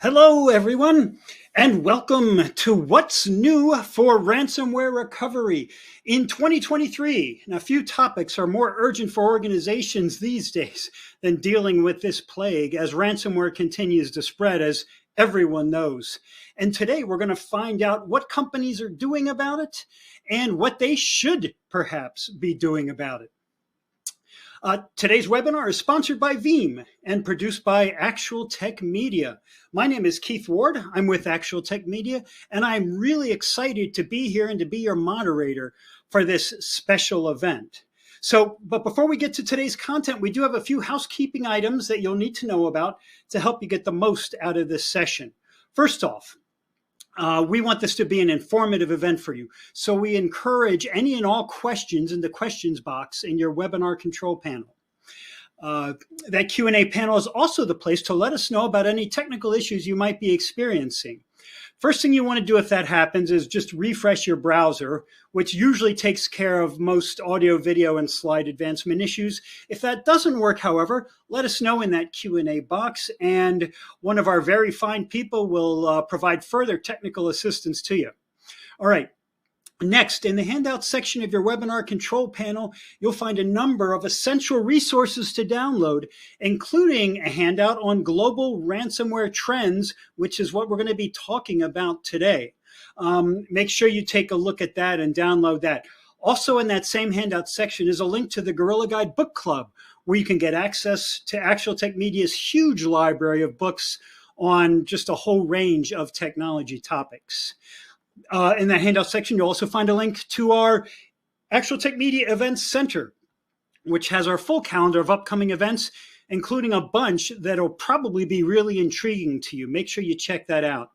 Hello, everyone, and welcome to What's New for Ransomware Recovery in 2023. Now, few topics are more urgent for organizations these days than dealing with this plague as ransomware continues to spread, as everyone knows. And today we're going to find out what companies are doing about it and what they should perhaps be doing about it. Today's webinar is sponsored by Veeam and produced by Actual Tech Media. My name is Keith Ward. I'm with Actual Tech Media, and I'm really excited to be here and to be your moderator for this special event. But before we get to today's content, we do have a few housekeeping items that you'll need to know about to help you get the most out of this session. First off, we want this to be an informative event for you. So we encourage any and all questions in the questions box in your webinar control panel. That Q&A panel is also the place to let us know about any technical issues you might be experiencing. First thing you want to do if that happens is just refresh your browser, which usually takes care of most audio, video, and slide advancement issues. If that doesn't work, however, let us know in that Q&A box, and one of our very fine people will provide further technical assistance to you. All right. Next, in the handout section of your webinar control panel, you'll find a number of essential resources to download, including a handout on global ransomware trends, which is what we're going to be talking about today. Make sure you take a look at that and download that. Also in that same handout section is a link to the Gorilla Guide Book Club, where you can get access to Actual Tech Media's huge library of books on just a whole range of technology topics. In that handout section, you'll also find a link to our Actual Tech Media Events Center, which has our full calendar of upcoming events, including a bunch that'll probably be really intriguing to you. Make sure you check that out.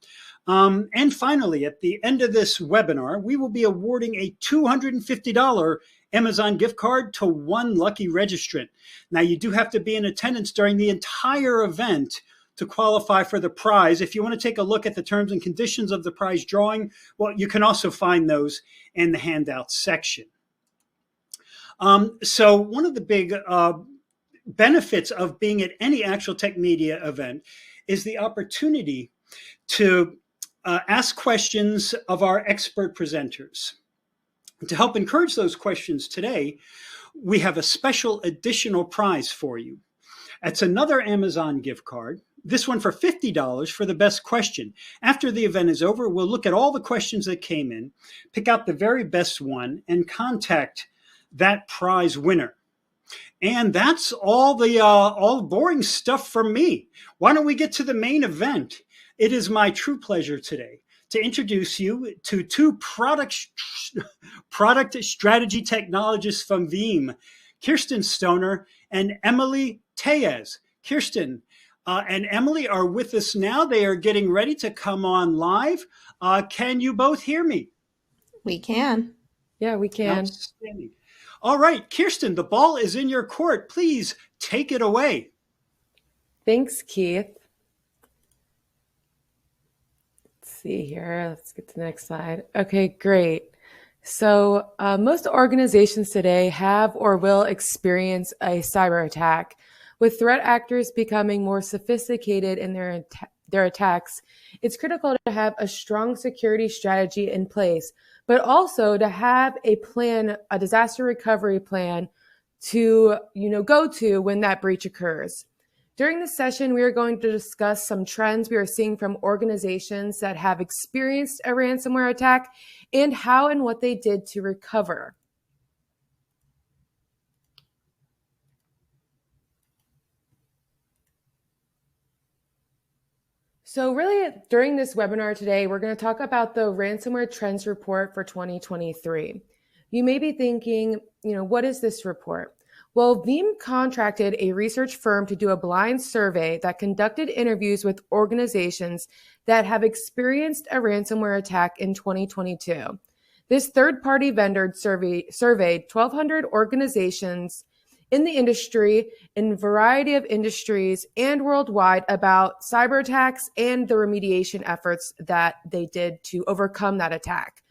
And finally, at the end of this webinar, we will be awarding a $250 Amazon gift card to one lucky registrant. Now, you do have to be in attendance during the entire event to qualify for the prize. If you want to take a look at the terms and conditions of the prize drawing, well, you can also find those in the handout section. So one of the big benefits of being at any Actual Tech Media event is the opportunity to ask questions of our expert presenters. To help encourage those questions today, we have a special additional prize for you. It's another Amazon gift card. This one for $50 for the best question. After the event is over, we'll look at all the questions that came in, pick out the very best one, and contact that prize winner. And that's all the boring stuff from me. Why don't we get to the main event? It is my true pleasure today to introduce you to two product strategy technologists from Veeam, Kirsten Stoner and Emilee Tellez. Kirsten and Emilee are with us now. They are getting ready to come on live. Can you both hear me? We can. Yeah, we can. Outstanding. All right, Kirsten, the ball is in your court. Please take it away. Thanks, Keith. Let's see here. Let's get to the next slide. Okay, great. So most organizations today have or will experience a cyber attack. With threat actors becoming more sophisticated in their attacks, it's critical to have a strong security strategy in place, but also to have a plan, a disaster recovery plan to, go to when that breach occurs. During this session, we are going to discuss some trends we are seeing from organizations that have experienced a ransomware attack and how and what they did to recover. So really, during this webinar today, we're going to talk about the Ransomware Trends Report for 2023. You may be thinking, what is this report? Well, Veeam contracted a research firm to do a blind survey that conducted interviews with organizations that have experienced a ransomware attack in 2022. This third-party vendor surveyed 1,200 organizations in the industry, in a variety of industries and worldwide, about cyber attacks and the remediation efforts that they did to overcome that attack.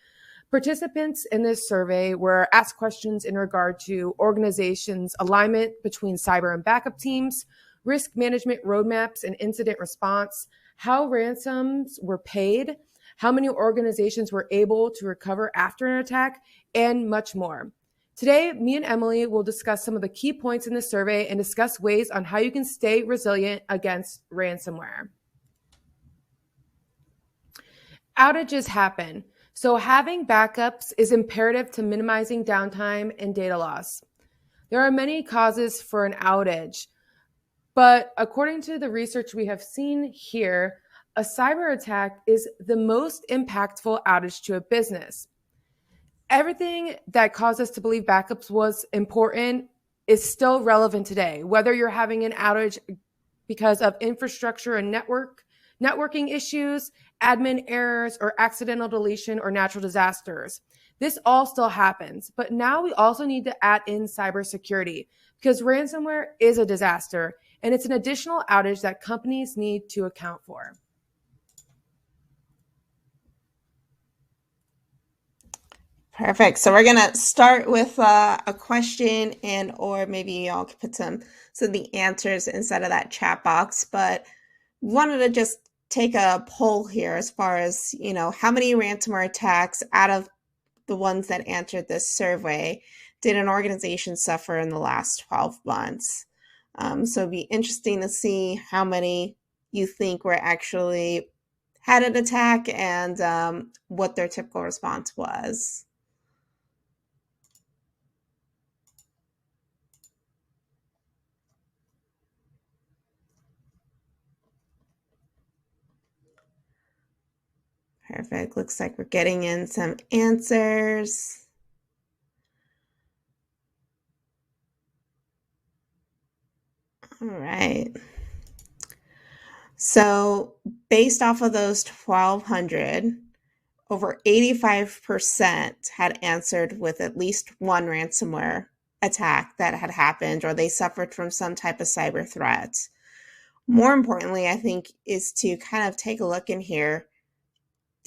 Participants in this survey were asked questions in regard to organizations' alignment between cyber and backup teams, risk management roadmaps and incident response, how ransoms were paid, how many organizations were able to recover after an attack, and much more. Today, me and Emilee will discuss some of the key points in the survey and discuss ways on how you can stay resilient against ransomware. Outages happen, so having backups is imperative to minimizing downtime and data loss. There are many causes for an outage, but according to the research we have seen here, a cyber attack is the most impactful outage to a business. Everything that caused us to believe backups was important is still relevant today, whether you're having an outage because of infrastructure and networking issues, admin errors, or accidental deletion or natural disasters. This all still happens, but now we also need to add in cybersecurity because ransomware is a disaster and it's an additional outage that companies need to account for. Perfect. So we're going to start with a question, and or maybe y'all could put some of the answers instead of that chat box. But wanted to just take a poll here as far as, how many ransomware attacks out of the ones that answered this survey did an organization suffer in the last 12 months? So it'd be interesting to see how many you think were actually had an attack and what their typical response was. Perfect. Looks like we're getting in some answers. All right. So based off of those 1,200, over 85% had answered with at least one ransomware attack that had happened, or they suffered from some type of cyber threat. More importantly, I think, is to kind of take a look in here.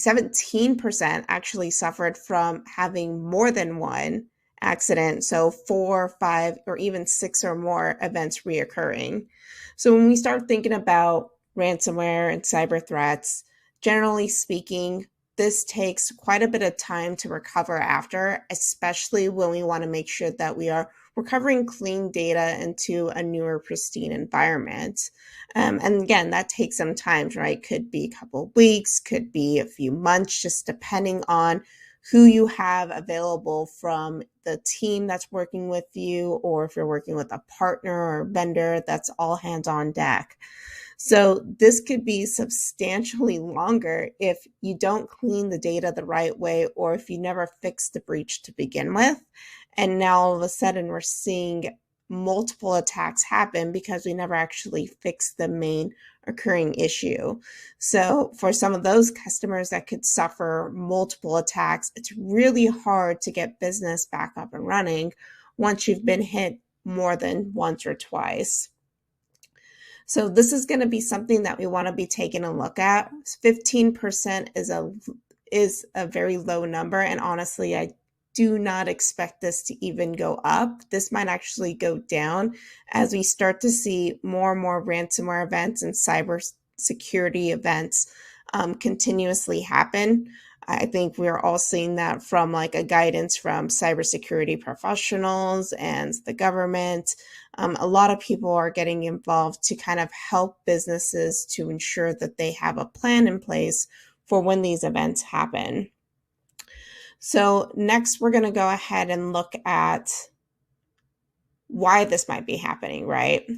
17% actually suffered from having more than one accident, so 4, 5, or even 6 or more events reoccurring. So when we start thinking about ransomware and cyber threats, generally speaking, this takes quite a bit of time to recover after, especially when we want to make sure that we are recovering clean data into a newer, pristine environment. And again, that takes some time, right? Could be a couple of weeks, could be a few months, just depending on who you have available from the team that's working with you, or if you're working with a partner or vendor, that's all hands on deck. So this could be substantially longer if you don't clean the data the right way, or if you never fix the breach to begin with. And now all of a sudden we're seeing multiple attacks happen because we never actually fixed the main occurring issue. So for some of those customers that could suffer multiple attacks, it's really hard to get business back up and running once you've been hit more than once or twice. So this is going to be something that we want to be taking a look at. 15% is a very low number, and honestly, I do not expect this to even go up. This might actually go down as we start to see more and more ransomware events and cyber security events continuously happen. I think we're all seeing that from like a guidance from cybersecurity professionals and the government. A lot of people are getting involved to kind of help businesses to ensure that they have a plan in place for when these events happen. So next, we're going to go ahead and look at why this might be happening, right?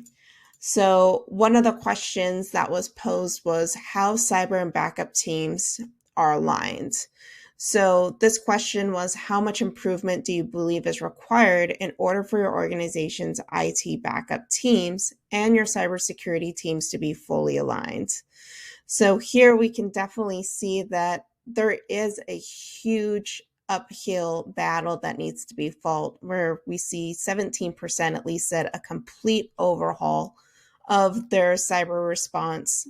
So one of the questions that was posed was how cyber and backup teams are aligned. So this question was, how much improvement do you believe is required in order for your organization's IT backup teams and your cybersecurity teams to be fully aligned? So here we can definitely see that there is a huge uphill battle that needs to be fought, where we see 17% at least said a complete overhaul of their cyber response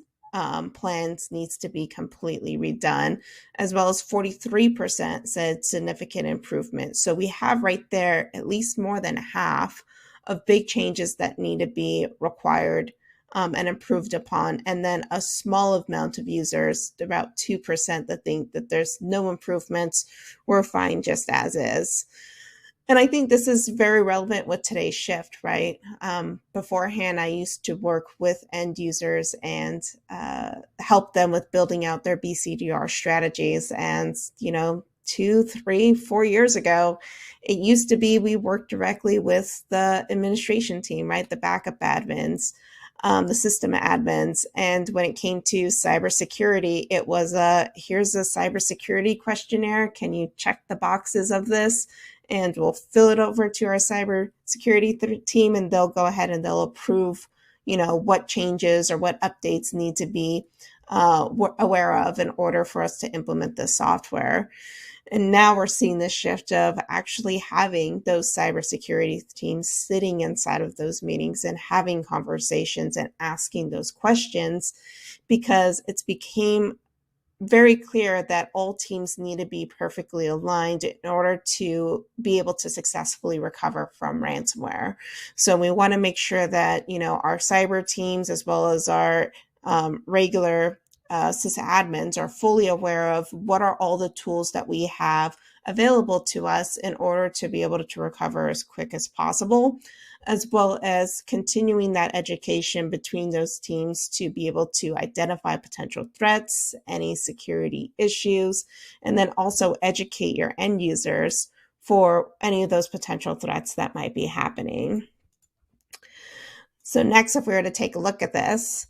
plans needs to be completely redone, as well as 43% said significant improvement. So we have right there at least more than half of big changes that need to be required and improved upon, and then a small amount of users, about 2%, that think that there's no improvements, we're fine just as is. And I think this is very relevant with today's shift, right? Beforehand, I used to work with end users and help them with building out their BCDR strategies. And, 2, 3, 4 years ago, it used to be we worked directly with the administration team, right? The backup admins, the system admins. And when it came to cybersecurity, it was here's a cybersecurity questionnaire. Can you check the boxes of this? And we'll fill it over to our cybersecurity team, and they'll go ahead and they'll approve, what changes or what updates need to be aware of in order for us to implement this software. And now we're seeing this shift of actually having those cybersecurity teams sitting inside of those meetings and having conversations and asking those questions, because it's became very clear that all teams need to be perfectly aligned in order to be able to successfully recover from ransomware. So we want to make sure that, our cyber teams, as well as our regular sysadmins, are fully aware of what are all the tools that we have available to us in order to be able to recover as quick as possible, as well as continuing that education between those teams to be able to identify potential threats, any security issues, and then also educate your end users for any of those potential threats that might be happening. So next, if we were to take a look at this,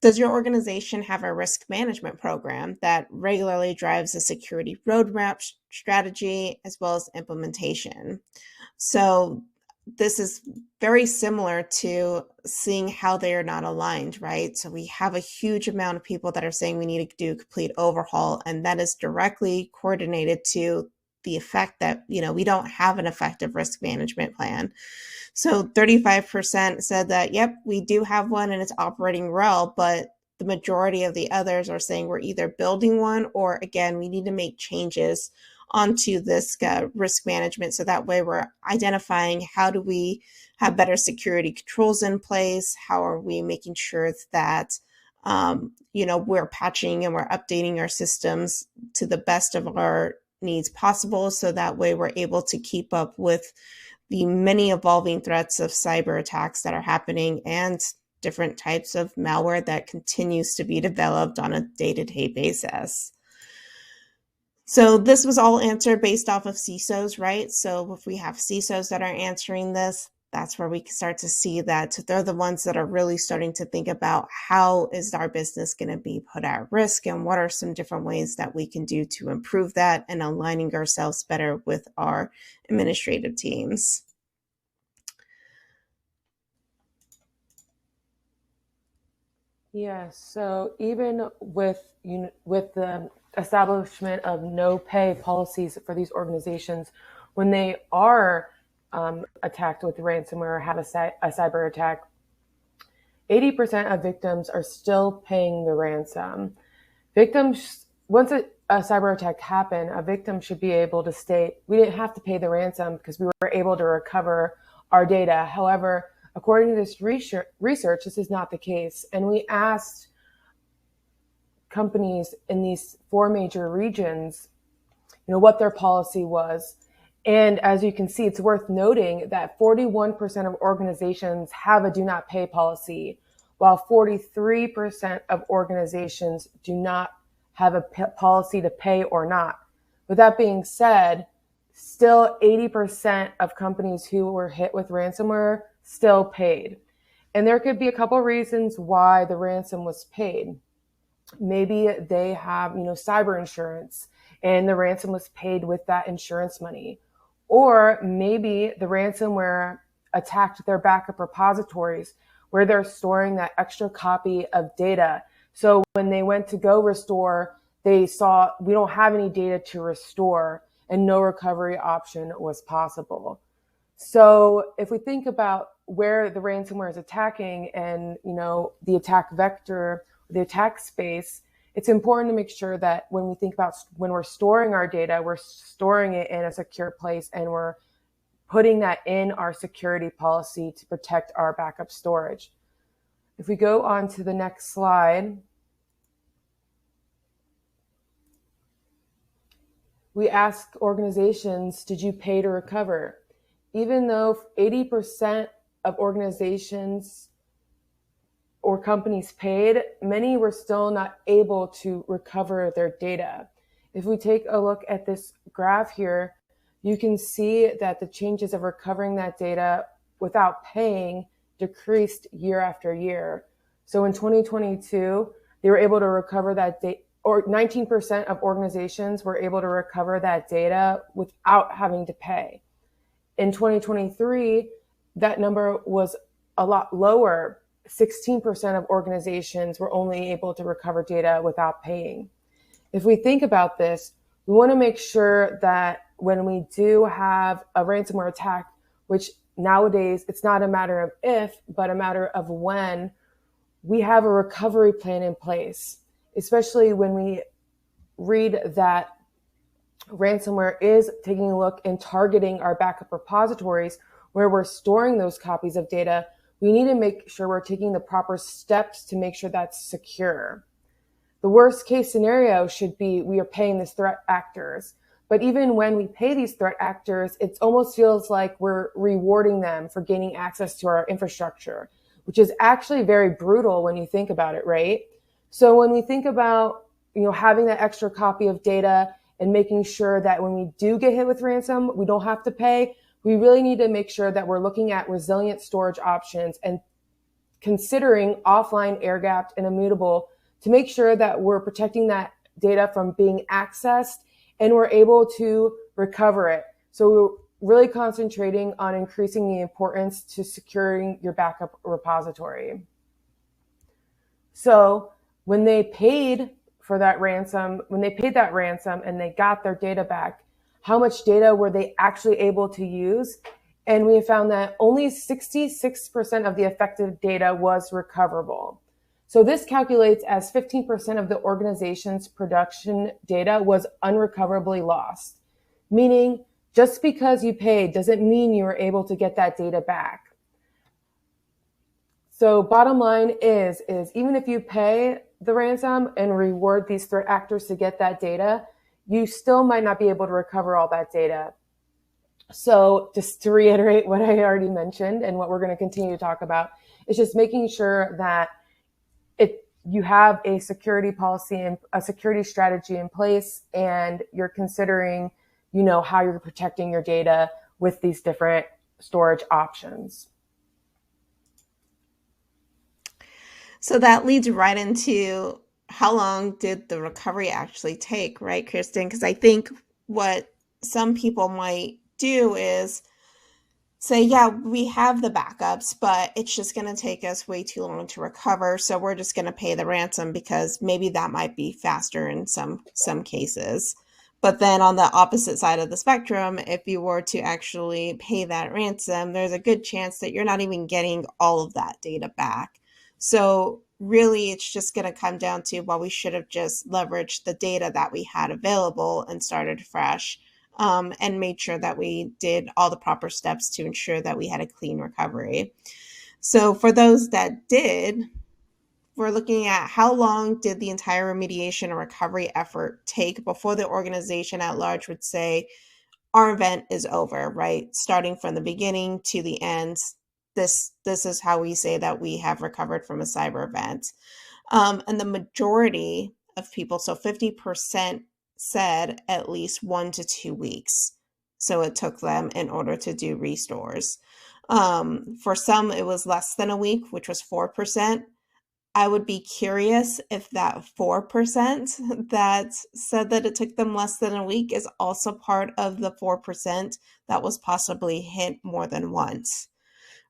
does your organization have a risk management program that regularly drives a security roadmap strategy as well as implementation? So this is very similar to seeing how they are not aligned, right? So we have a huge amount of people that are saying we need to do a complete overhaul, and that is directly coordinated to the effect that, we don't have an effective risk management plan. So 35% said that, yep, we do have one and it's operating well, but the majority of the others are saying we're either building one or, again, we need to make changes onto this risk management. So that way we're identifying how do we have better security controls in place? How are we making sure that, we're patching and we're updating our systems to the best of our needs possible. So that way we're able to keep up with the many evolving threats of cyber attacks that are happening and different types of malware that continues to be developed on a day-to-day basis. So this was all answered based off of CISOs, right? So if we have CISOs that are answering this, that's where we can start to see that they're the ones that are really starting to think about how is our business going to be put at risk and what are some different ways that we can do to improve that and aligning ourselves better with our administrative teams. Yeah, so even with the establishment of no pay policies for these organizations, when they are attacked with ransomware or have a cyber attack, 80% of victims are still paying the ransom. Victims, once a cyber attack happened, a victim should be able to state, we didn't have to pay the ransom because we were able to recover our data. However, according to this research, this is not the case. And we asked companies in these 4 major regions, what their policy was. And as you can see, it's worth noting that 41% of organizations have a do not pay policy, while 43% of organizations do not have a policy to pay or not. With that being said, still 80% of companies who were hit with ransomware still paid. And there could be a couple reasons why the ransom was paid. Maybe they have, cyber insurance and the ransom was paid with that insurance money. Or maybe the ransomware attacked their backup repositories where they're storing that extra copy of data. So when they went to go restore, they saw we don't have any data to restore and no recovery option was possible. So if we think about where the ransomware is attacking and, the attack vector, the attack space, it's important to make sure that when we think about when we're storing our data, we're storing it in a secure place and we're putting that in our security policy to protect our backup storage. If we go on to the next slide, we ask organizations, did you pay to recover? Even though 80% of organizations or companies paid, many were still not able to recover their data. If we take a look at this graph here, you can see that the chances of recovering that data without paying decreased year after year. So in 2022, they were able to recover that data, or 19% of organizations were able to recover that data without having to pay. In 2023, that number was a lot lower. 16% of organizations were only able to recover data without paying. If we think about this, we want to make sure that when we do have a ransomware attack, which nowadays it's not a matter of if, but a matter of when, we have a recovery plan in place, especially when we read that ransomware is taking a look and targeting our backup repositories where we're storing those copies of data. We need to make sure we're taking the proper steps to make sure that's secure. The worst case scenario should be we are paying these threat actors. But even when we pay these threat actors, it almost feels like we're rewarding them for gaining access to our infrastructure, which is actually very brutal when you think about it, right? So when we think about, having that extra copy of data and making sure that when we do get hit with ransom, we don't have to pay, we really need to make sure that we're looking at resilient storage options and considering offline, air-gapped, and immutable to make sure that we're protecting that data from being accessed and we're able to recover it. So we're really concentrating on increasing the importance to securing your backup repository. So when they paid that ransom and they got their data back, how much data were they actually able to use? And we found that only 66% of the affected data was recoverable. So this calculates as 15% of the organization's production data was unrecoverably lost, meaning just because you paid doesn't mean you were able to get that data back. So bottom line is even if you pay the ransom and reward these threat actors to get that data, you still might not be able to recover all that data. So just to reiterate what I already mentioned and what we're going to continue to talk about, is just making sure that you have a security policy and a security strategy in place, and you're considering, how you're protecting your data with these different storage options. So that leads right into how long did the recovery actually take, right, Kirsten? Because I think what some people might do is say, yeah, we have the backups, but it's just going to take us way too long to recover. So we're just going to pay the ransom because maybe that might be faster in some cases. But then on the opposite side of the spectrum, if you were to actually pay that ransom, there's a good chance that you're not even getting all of that data back. So really, it's just going to come down to, well, we should have just leveraged the data that we had available and started fresh. And made sure that we did all the proper steps to ensure that we had a clean recovery. So for those that did, we're looking at how long did the entire remediation and recovery effort take before the organization at large would say, our event is over, right? Starting from the beginning to the end, this is how we say that we have recovered from a cyber event. And the majority of people, so 50%, said at least 1 to 2 weeks. So it took them in order to do restores. For some, it was less than a week, which was 4%. I would be curious if that 4% that said that it took them less than a week is also part of the 4% that was possibly hit more than once.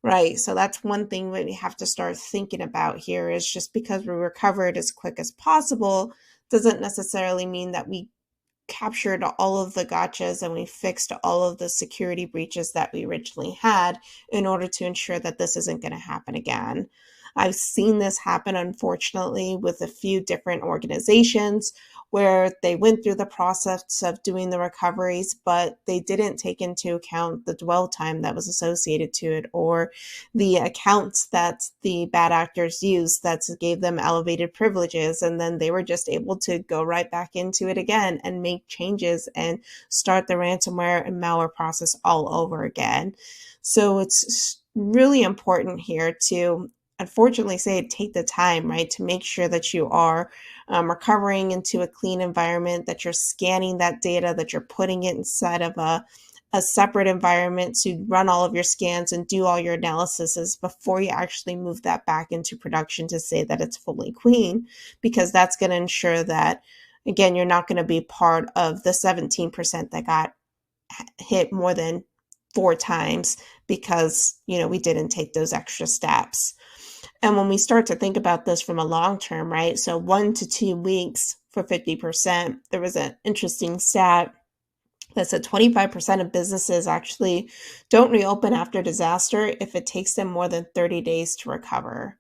Right. So that's one thing that we have to start thinking about here, is just because we recovered as quick as possible doesn't necessarily mean that we captured all of the gotchas and we fixed all of the security breaches that we originally had in order to ensure that this isn't going to happen again. I've seen this happen, unfortunately, with a few different organizations where they went through the process of doing the recoveries, but they didn't take into account the dwell time that was associated to it, or the accounts that the bad actors used that gave them elevated privileges. And then they were just able to go right back into it again and make changes and start the ransomware and malware process all over again. So it's really important here to, unfortunately, take the time, right, to make sure that you are recovering into a clean environment, that you're scanning that data, that you're putting it inside of a separate environment to run all of your scans and do all your analyses before you actually move that back into production to say that it's fully clean, because that's going to ensure that, again, you're not going to be part of the 17% that got hit more than 4 times because, we didn't take those extra steps. And when we start to think about this from a long term, right? So 1 to 2 weeks for 50%, there was an interesting stat that said 25% of businesses actually don't reopen after disaster if it takes them more than 30 days to recover.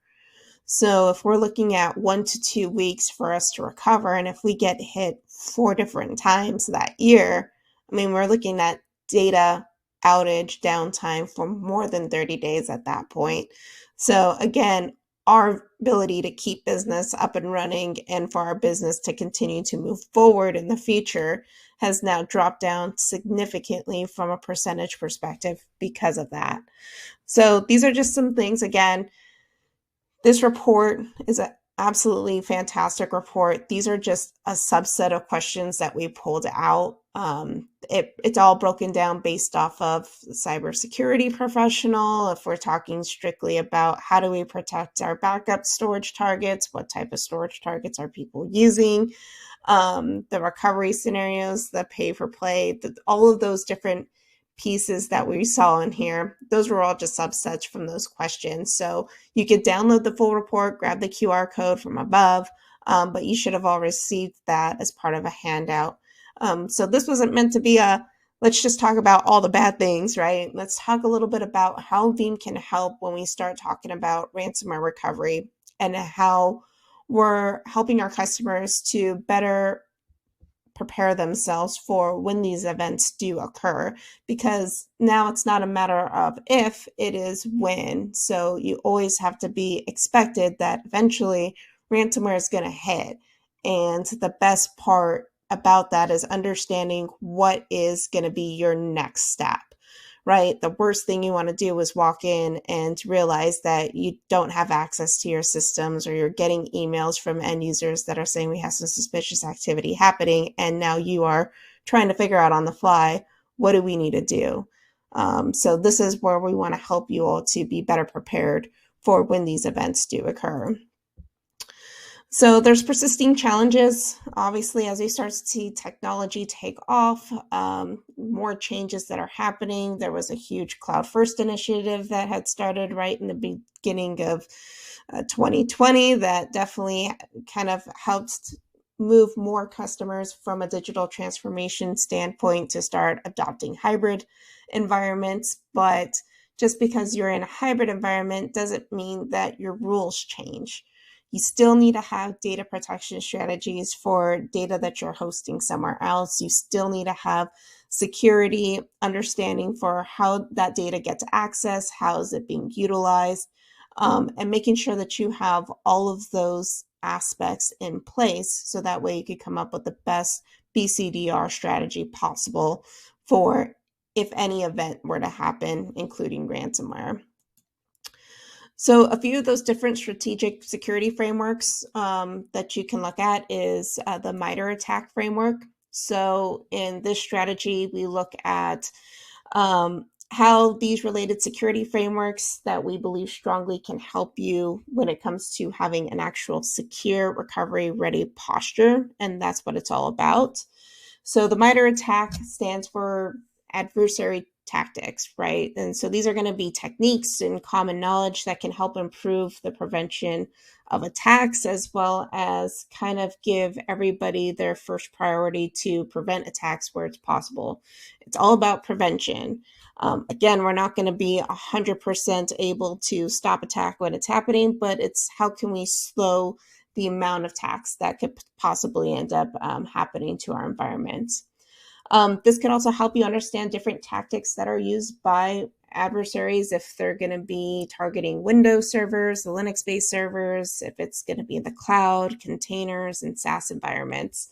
So if we're looking at 1 to 2 weeks for us to recover, and if we get hit 4 different times that year, we're looking at data outage downtime for more than 30 days at that point. So again, our ability to keep business up and running and for our business to continue to move forward in the future has now dropped down significantly from a percentage perspective because of that. So these are just some things. Again, this report is an absolutely fantastic report. These are just a subset of questions that we pulled out. It's all broken down based off of cybersecurity professional. If we're talking strictly about how do we protect our backup storage targets, what type of storage targets are people using, the recovery scenarios, the pay for play, all of those different pieces that we saw in here, those were all just subsets from those questions. So you could download the full report, grab the QR code from above, but you should have all received that as part of a handout. So this wasn't meant to be let's just talk about all the bad things, right? Let's talk a little bit about how Veeam can help when we start talking about ransomware recovery and how we're helping our customers to better prepare themselves for when these events do occur, because now it's not a matter of if, it is when. So you always have to be expected that eventually ransomware is going to hit. And the best part about that is understanding what is going to be your next step, right? The worst thing you want to do is walk in and realize that you don't have access to your systems, or you're getting emails from end users that are saying we have some suspicious activity happening. And now you are trying to figure out on the fly, what do we need to do? So this is where we want to help you all to be better prepared for when these events do occur. So there's persisting challenges, obviously, as we start to see technology take off, more changes that are happening. There was a huge cloud first initiative that had started right in the beginning of 2020 that definitely kind of helped move more customers from a digital transformation standpoint to start adopting hybrid environments. But just because you're in a hybrid environment doesn't mean that your rules change. You still need to have data protection strategies for data that you're hosting somewhere else. You still need to have security understanding for how that data gets accessed, how is it being utilized, and making sure that you have all of those aspects in place so that way you could come up with the best BCDR strategy possible for if any event were to happen, including ransomware. So a few of those different strategic security frameworks that you can look at is the MITRE ATT&CK framework. So in this strategy, we look at how these related security frameworks that we believe strongly can help you when it comes to having an actual secure recovery ready posture. And that's what it's all about. So the MITRE ATT&CK stands for adversary tactics, right? And so these are going to be techniques and common knowledge that can help improve the prevention of attacks, as well as kind of give everybody their first priority to prevent attacks where it's possible. It's all about prevention. Again, we're not going to be 100% able to stop attack when it's happening, but it's how can we slow the amount of attacks that could possibly end up happening to our environment. This can also help you understand different tactics that are used by adversaries, if they're going to be targeting Windows servers, the Linux-based servers, if it's going to be in the cloud, containers, and SaaS environments.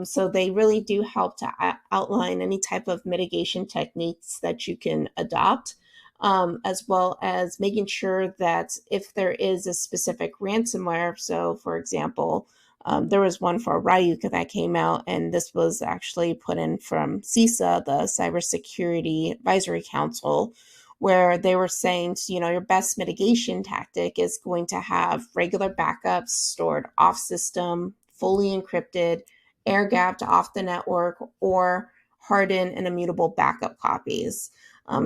So they really do help to outline any type of mitigation techniques that you can adopt, as well as making sure that if there is a specific ransomware, so for example, there was one for Ryuk that came out, and this was actually put in from CISA, the Cybersecurity Advisory Council, where they were saying, your best mitigation tactic is going to have regular backups stored off system, fully encrypted, air gapped off the network, or hardened and immutable backup copies.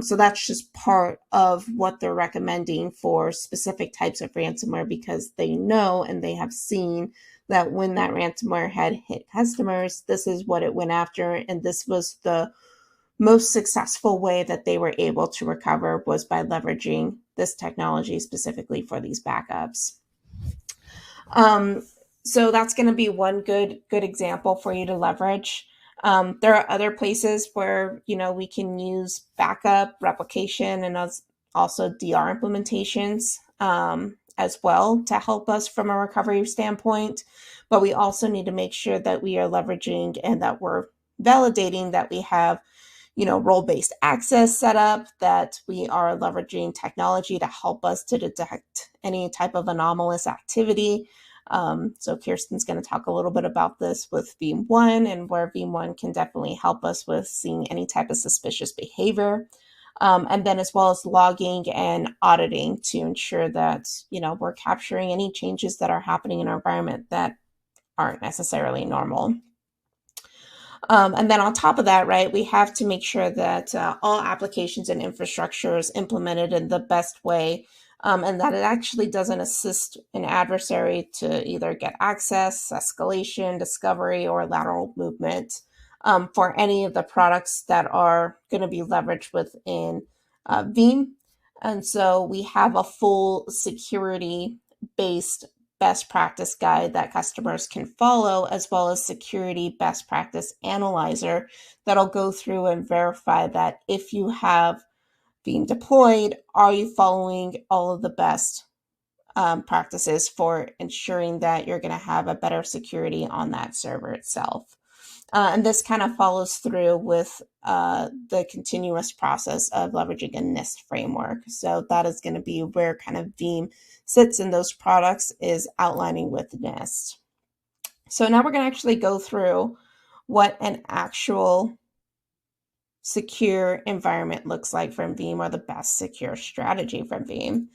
So that's just part of what they're recommending for specific types of ransomware, because they know and they have seen that when that ransomware had hit customers, this is what it went after. And this was the most successful way that they were able to recover, was by leveraging this technology specifically for these backups. So that's going to be one good example for you to leverage. There are other places where, we can use backup, replication, and also DR implementations as well to help us from a recovery standpoint. But we also need to make sure that we are leveraging and that we're validating that we have, role-based access set up, that we are leveraging technology to help us to detect any type of anomalous activity. So Kirsten's going to talk a little bit about this with Veeam 1, and where Veeam 1 can definitely help us with seeing any type of suspicious behavior. And then as well as logging and auditing to ensure that, we're capturing any changes that are happening in our environment that aren't necessarily normal. And then on top of that, right, we have to make sure that all applications and infrastructure is implemented in the best way, and that it actually doesn't assist an adversary to either get access, escalation, discovery, or lateral movement for any of the products that are going to be leveraged within Veeam. And so we have a full security-based best practice guide that customers can follow, as well as security best practice analyzer that'll go through and verify that if you have Veeam deployed, are you following all of the best practices for ensuring that you're going to have a better security on that server itself. And this kind of follows through with the continuous process of leveraging a NIST framework. So that is going to be where kind of Veeam sits in those products, is outlining with NIST. So now we're going to actually go through what an actual secure environment looks like from Veeam, or the best secure strategy from Veeam.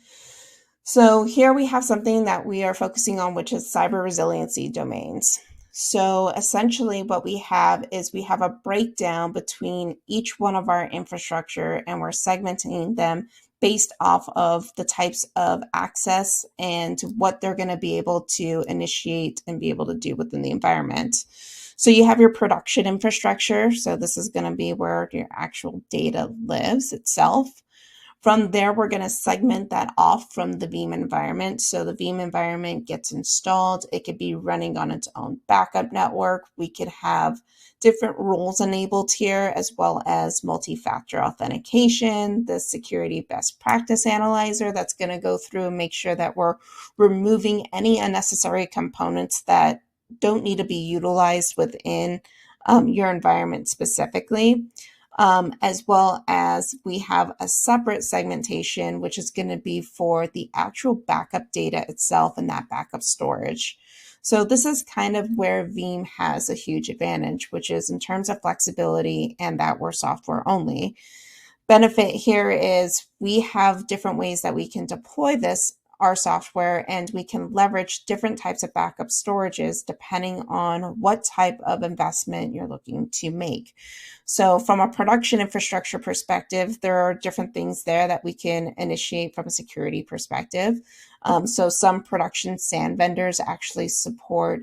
So here we have something that we are focusing on, which is cyber resiliency domains. So essentially what we have is we have a breakdown between each one of our infrastructure, and we're segmenting them based off of the types of access and what they're going to be able to initiate and be able to do within the environment. So you have your production infrastructure. So this is going to be where your actual data lives itself. From there, we're going to segment that off from the Veeam environment. So the Veeam environment gets installed. It could be running on its own backup network. We could have different rules enabled here, as well as multi-factor authentication, the security best practice analyzer that's going to go through and make sure that we're removing any unnecessary components that don't need to be utilized within your environment specifically. As well as we have a separate segmentation, which is going to be for the actual backup data itself and that backup storage. So this is kind of where Veeam has a huge advantage, which is in terms of flexibility and that we're software only. Benefit here is we have different ways that we can deploy this our software, and we can leverage different types of backup storages depending on what type of investment you're looking to make. So from a production infrastructure perspective, there are different things there that we can initiate from a security perspective. So some production SAN vendors actually support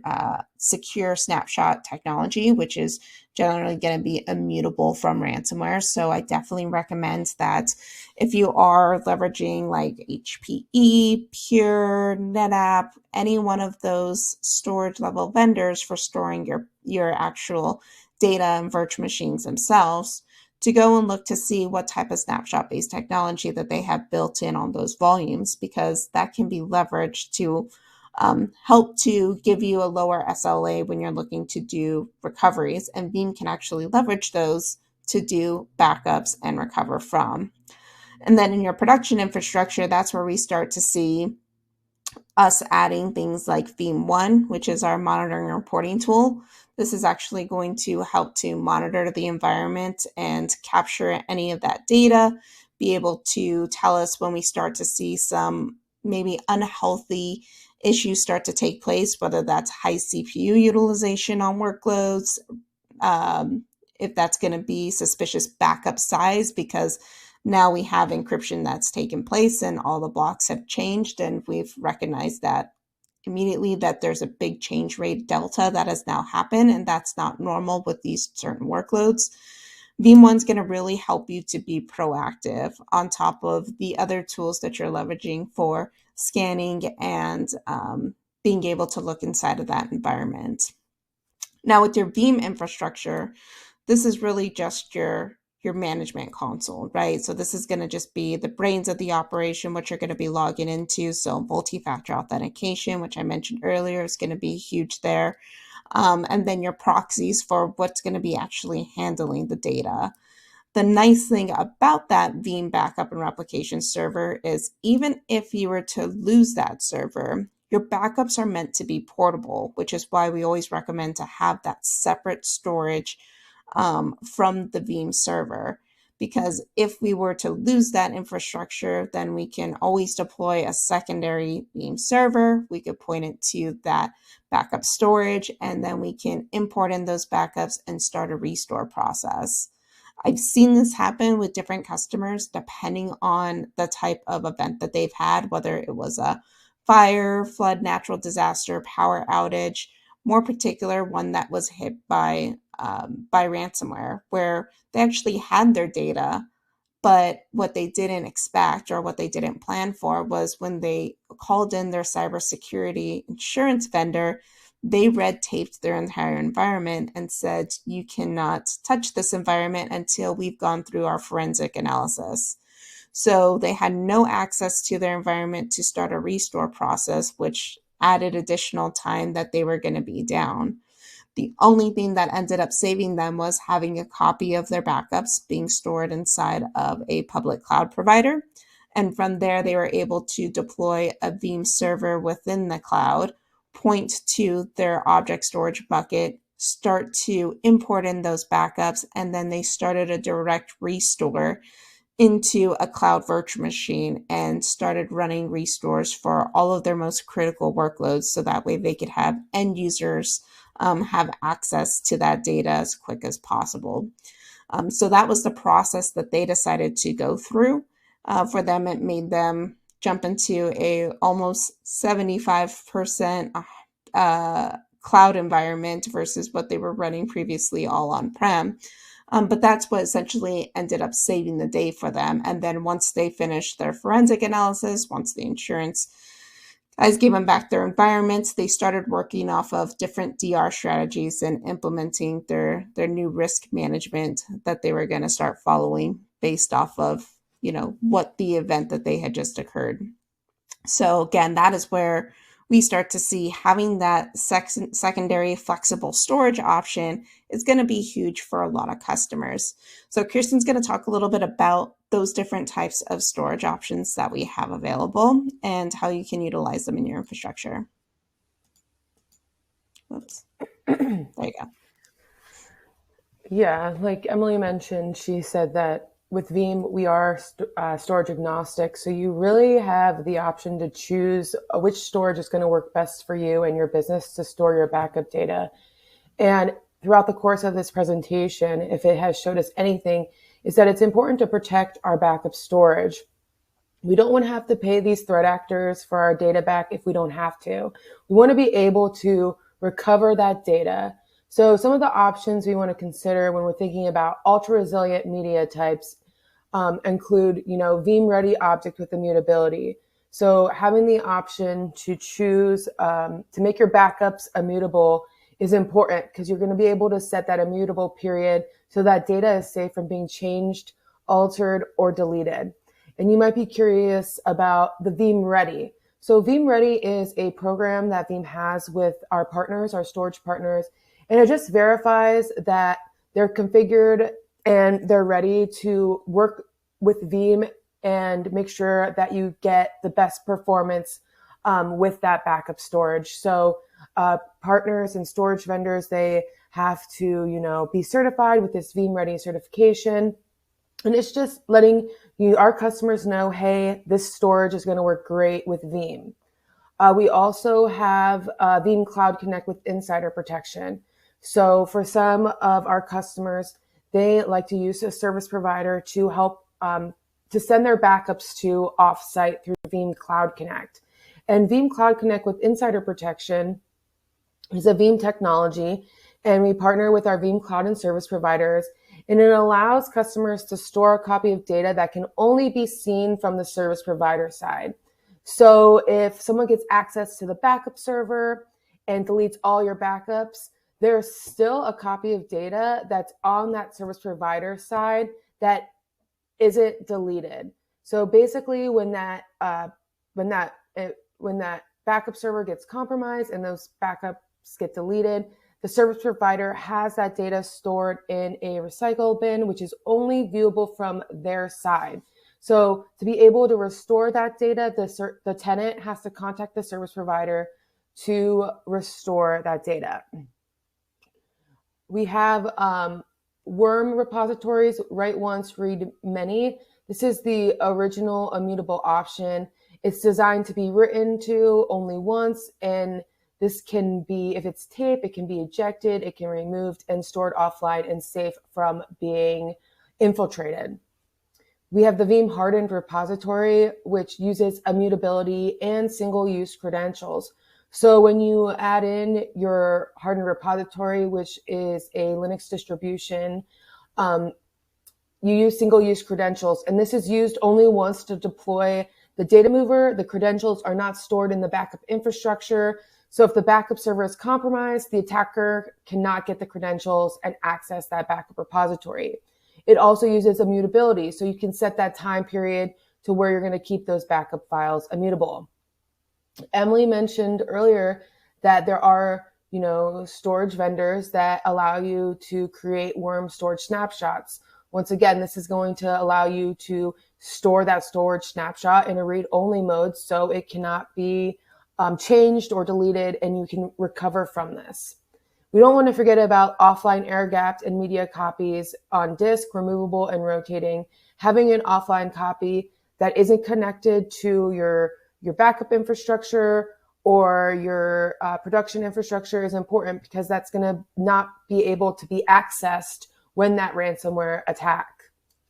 secure snapshot technology, which is generally going to be immutable from ransomware. So I definitely recommend that if you are leveraging like HPE, Pure, NetApp, any one of those storage level vendors for storing your actual data and virtual machines themselves, to go and look to see what type of snapshot-based technology that they have built in on those volumes, because that can be leveraged to help to give you a lower SLA when you're looking to do recoveries, and Veeam can actually leverage those to do backups and recover from. And then in your production infrastructure, that's where we start to see us adding things like Veeam 1, which is our monitoring and reporting tool. This is actually going to help to monitor the environment and capture any of that data, be able to tell us when we start to see some maybe unhealthy issues start to take place, whether that's high CPU utilization on workloads, if that's going to be suspicious backup size, because now we have encryption that's taken place and all the blocks have changed, and we've recognized that immediately that there's a big change rate delta that has now happened, and that's not normal with these certain workloads. Veeam 1's going to really help you to be proactive on top of the other tools that you're leveraging for scanning and being able to look inside of that environment. Now with your Veeam infrastructure, this is really just your management console, right? So this is going to just be the brains of the operation, what you're going to be logging into. So multi-factor authentication, which I mentioned earlier, is going to be huge there. And then your proxies for what's going to be actually handling the data. The nice thing about that Veeam backup and replication server is even if you were to lose that server, your backups are meant to be portable, which is why we always recommend to have that separate storage from the Veeam server. Because if we were to lose that infrastructure, then we can always deploy a secondary Veeam server. We could point it to that backup storage, and then we can import in those backups and start a restore process. I've seen this happen with different customers depending on the type of event that they've had, whether it was a fire, flood, natural disaster, power outage, more particular one that was hit by ransomware, where they actually had their data, but what they didn't expect or what they didn't plan for was when they called in their cybersecurity insurance vendor, they red taped their entire environment and said, you cannot touch this environment until we've gone through our forensic analysis. So they had no access to their environment to start a restore process, which added additional time that they were going to be down. The only thing that ended up saving them was having a copy of their backups being stored inside of a public cloud provider. And from there, they were able to deploy a Veeam server within the cloud, point to their object storage bucket, start to import in those backups, and then they started a direct restore into a cloud virtual machine and started running restores for all of their most critical workloads, so that way they could have end users have access to that data as quick as possible. So that was the process that they decided to go through. For them, it made them jump into a almost 75% cloud environment versus what they were running previously all on-prem. But that's what essentially ended up saving the day for them. And then once they finished their forensic analysis, once the insurance guys gave them back their environments, they started working off of different DR strategies and implementing their new risk management that they were going to start following based off of, what the event that they had just occurred. So again, that is where we start to see having that secondary flexible storage option is going to be huge for a lot of customers. So Kirsten's going to talk a little bit about those different types of storage options that we have available and how you can utilize them in your infrastructure. Whoops. There you go. Yeah, like Emilee mentioned, she said that with Veeam, we are storage agnostic. So you really have the option to choose which storage is going to work best for you and your business to store your backup data. And throughout the course of this presentation, if it has showed us anything, is that it's important to protect our backup storage. We don't want to have to pay these threat actors for our data back if we don't have to. We want to be able to recover that data. So some of the options we want to consider when we're thinking about ultra-resilient media types include, Veeam Ready object with immutability. So having the option to choose to make your backups immutable is important because you're going to be able to set that immutable period so that data is safe from being changed, altered, or deleted. And you might be curious about the Veeam Ready. So Veeam Ready is a program that Veeam has with our partners, our storage partners, and it just verifies that they're configured and they're ready to work with Veeam and make sure that you get the best performance with that backup storage. So partners and storage vendors, they have to, be certified with this Veeam Ready certification. And it's just letting our customers know, hey, this storage is going to work great with Veeam. We also have Veeam Cloud Connect with insider protection. So for some of our customers, they like to use a service provider to help to send their backups to offsite through Veeam Cloud Connect. And Veeam Cloud Connect with insider protection is a Veeam technology, and we partner with our Veeam Cloud and service providers, and it allows customers to store a copy of data that can only be seen from the service provider side. So if someone gets access to the backup server and deletes all your backups, there's still a copy of data that's on that service provider side that isn't deleted. So basically, when that backup server gets compromised and those backups get deleted, the service provider has that data stored in a recycle bin, which is only viewable from their side. So to be able to restore that data, the tenant has to contact the service provider to restore that data. We have worm repositories, write once, read many. This is the original immutable option. It's designed to be written to only once, and this can be, if it's tape, it can be ejected, it can be removed and stored offline and safe from being infiltrated. We have the Veeam hardened repository, which uses immutability and single-use credentials. So when you add in your hardened repository, which is a Linux distribution, you use single-use credentials, and this is used only once to deploy the data mover. The credentials are not stored in the backup infrastructure. So if the backup server is compromised, the attacker cannot get the credentials and access that backup repository. It also uses immutability, so you can set that time period to where you're going to keep those backup files immutable. Emilee mentioned earlier that there are, storage vendors that allow you to create worm storage snapshots. Once again, this is going to allow you to store that storage snapshot in a read-only mode so it cannot be changed or deleted, and you can recover from this. We don't want to forget about offline air-gapped and media copies on disk, removable and rotating. Having an offline copy that isn't connected to your backup infrastructure or your production infrastructure is important because that's going to not be able to be accessed when that ransomware attack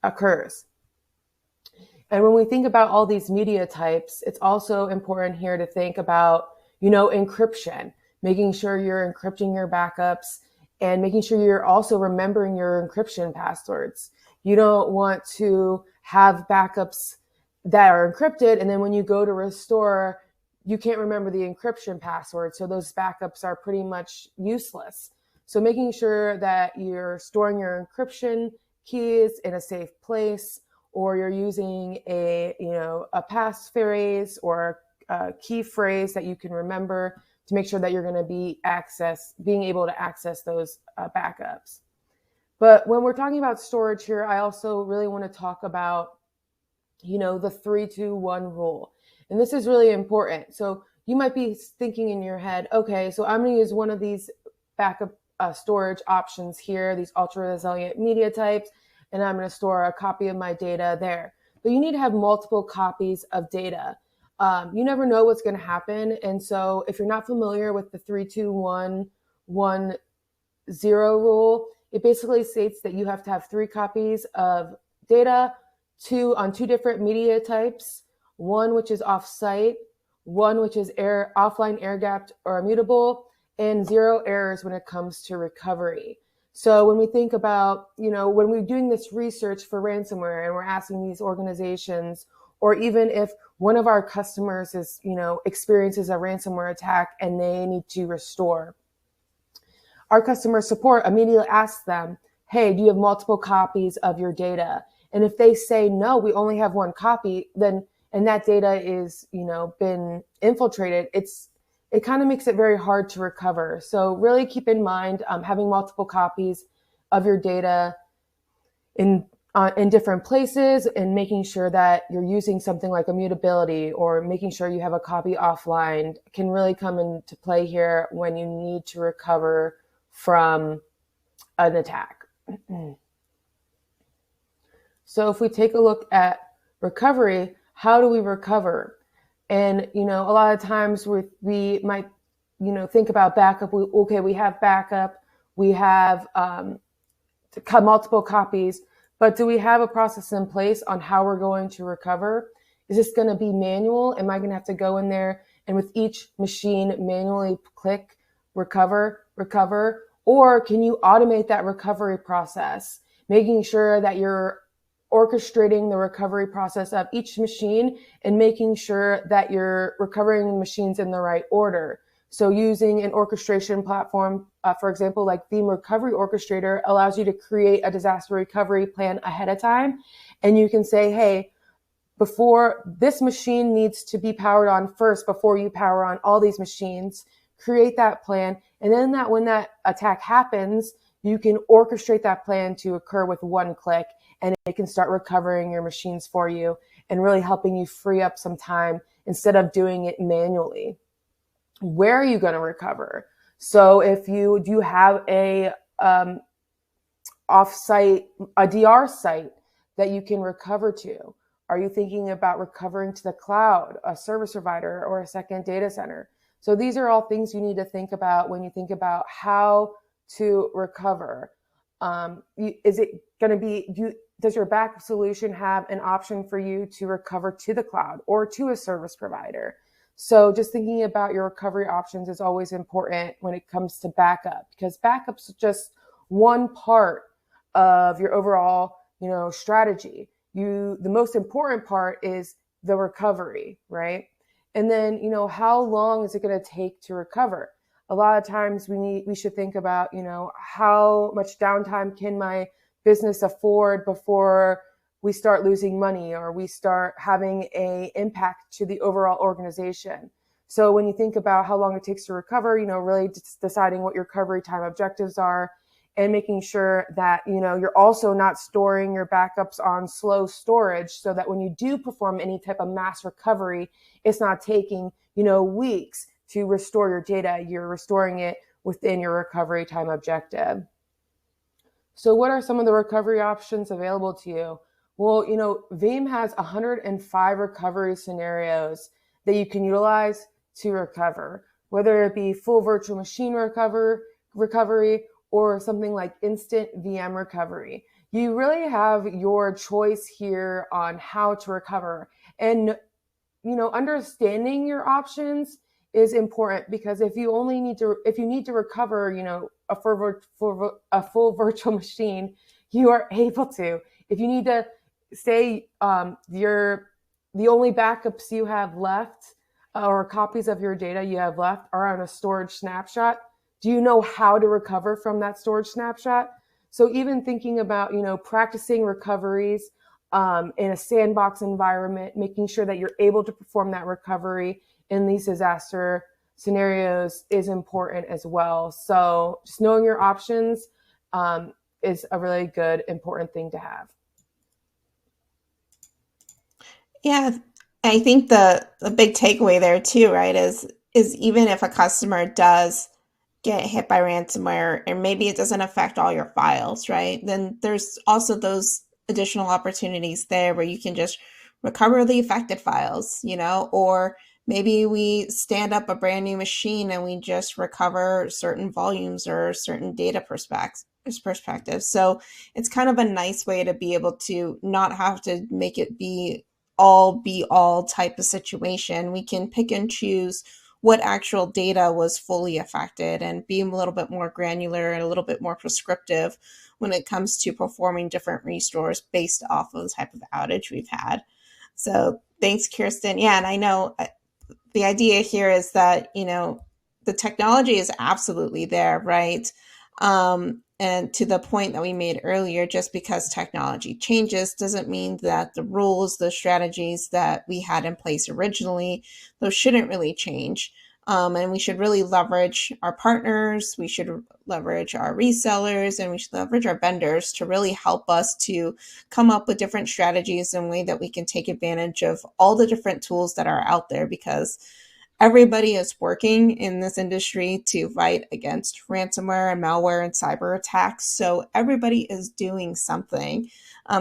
occurs. And when we think about all these media types, it's also important here to think about, encryption, making sure you're encrypting your backups and making sure you're also remembering your encryption passwords. You don't want to have backups that are encrypted, and then when you go to restore, you can't remember the encryption password. So those backups are pretty much useless. So making sure that you're storing your encryption keys in a safe place, or you're using a passphrase or a key phrase that you can remember to make sure that you're going to be being able to access those backups. But when we're talking about storage here, I also really want to talk about, the 3-2-1 rule. And this is really important. So you might be thinking in your head, okay, so I'm going to use one of these backup storage options here, these ultra resilient media types, and I'm going to store a copy of my data there. But you need to have multiple copies of data. You never know what's going to happen. And so if you're not familiar with the 3-2-1-1-0 rule, it basically states that you have to have 3 copies of data, 2 on 2 different media types, 1 which is off-site, 1 which is offline air-gapped or immutable, and 0 errors when it comes to recovery. So when we think about, when we're doing this research for ransomware and we're asking these organizations, or even if one of our customers is, experiences a ransomware attack and they need to restore, our customer support immediately asks them, hey, do you have multiple copies of your data? And if they say, no, we only have 1 copy, then, and that data is, been infiltrated, it kind of makes it very hard to recover. So really keep in mind having multiple copies of your data in different places, and making sure that you're using something like immutability, or making sure you have a copy offline can really come into play here when you need to recover from an attack. So if we take a look at recovery, how do we recover? And, a lot of times we might, think about backup. We have backup, we have multiple copies, but do we have a process in place on how we're going to recover? Is this going to be manual? Am I going to have to go in there and with each machine manually click recover? Or can you automate that recovery process, making sure that you're orchestrating the recovery process of each machine and making sure that you're recovering the machines in the right order? So using an orchestration platform, for example, like Veeam Recovery Orchestrator, allows you to create a disaster recovery plan ahead of time. And you can say, hey, before this machine needs to be powered on first, before you power on all these machines, create that plan. And then when that attack happens, you can orchestrate that plan to occur with 1 click, and it can start recovering your machines for you and really helping you free up some time instead of doing it manually. Where are you going to recover? So if you do have a off-site, a DR site that you can recover to, are you thinking about recovering to the cloud, a service provider, or a second data center? So these are all things you need to think about when you think about how to recover. Is it going to be, does your backup solution have an option for you to recover to the cloud or to a service provider? So just thinking about your recovery options is always important when it comes to backup, because backup's just one part of your overall, strategy. The most important part is the recovery, right? And then, how long is it going to take to recover? A lot of times we should think about, how much downtime can my business afford before we start losing money or we start having an impact to the overall organization. So when you think about how long it takes to recover, really deciding what your recovery time objectives are, and making sure that, you're also not storing your backups on slow storage, so that when you do perform any type of mass recovery, it's not taking, weeks to restore your data. You're restoring it within your recovery time objective. So what are some of the recovery options available to you? Well, Veeam has 105 recovery scenarios that you can utilize to recover, whether it be full virtual machine recovery or something like instant VM recovery. You really have your choice here on how to recover. And, understanding your options is important, because if you need to recover, a full virtual machine, you are able to. If you need to say the only backups you have left or copies of your data you have left are on a storage snapshot, do you know how to recover from that storage snapshot? So even thinking about, practicing recoveries in a sandbox environment, making sure that you're able to perform that recovery in these disaster scenarios is important as well. So just knowing your options is a really good, important thing to have. Yeah, I think the big takeaway there too, right, is even if a customer does get hit by ransomware and maybe it doesn't affect all your files, right? Then there's also those additional opportunities there where you can just recover the affected files, or maybe we stand up a brand new machine and we just recover certain volumes or certain data perspectives. So it's kind of a nice way to be able to not have to make it be all type of situation. We can pick and choose what actual data was fully affected and be a little bit more granular and a little bit more prescriptive when it comes to performing different restores based off of the type of outage we've had. So thanks, Kirsten. Yeah, and I know the idea here is that, the technology is absolutely there, right? And to the point that we made earlier, just because technology changes doesn't mean that the rules, the strategies that we had in place originally, those shouldn't really change. And we should really leverage our partners, we should leverage our resellers, and we should leverage our vendors to really help us to come up with different strategies and way that we can take advantage of all the different tools that are out there, because everybody is working in this industry to fight against ransomware and malware and cyber attacks. So everybody is doing something.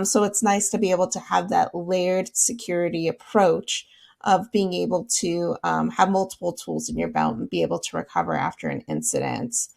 So it's nice to be able to have that layered security approach of being able to have multiple tools in your belt and be able to recover after an incident.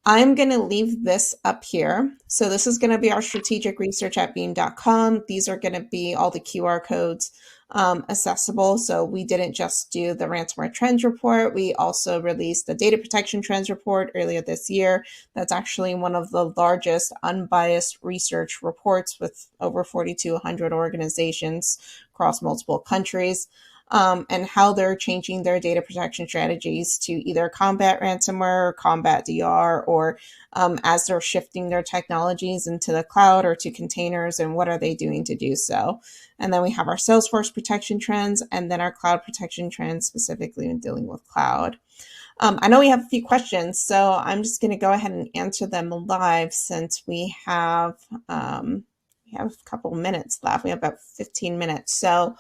I'm going to leave this up here. So this is going to be our strategic research at veeam.com. These are going to be all the QR codes accessible. So we didn't just do the ransomware trends report. We also released the data protection trends report earlier this year. That's actually one of the largest unbiased research reports with over 4,200 organizations across multiple countries. And how they're changing their data protection strategies to either combat ransomware or combat DR, or as they're shifting their technologies into the cloud or to containers, and what are they doing to do so. And then we have our Salesforce protection trends, and then our cloud protection trends, specifically in dealing with cloud. I know we have a few questions, so I'm just going to go ahead and answer them live since we have a couple minutes left. We have about 15 minutes. So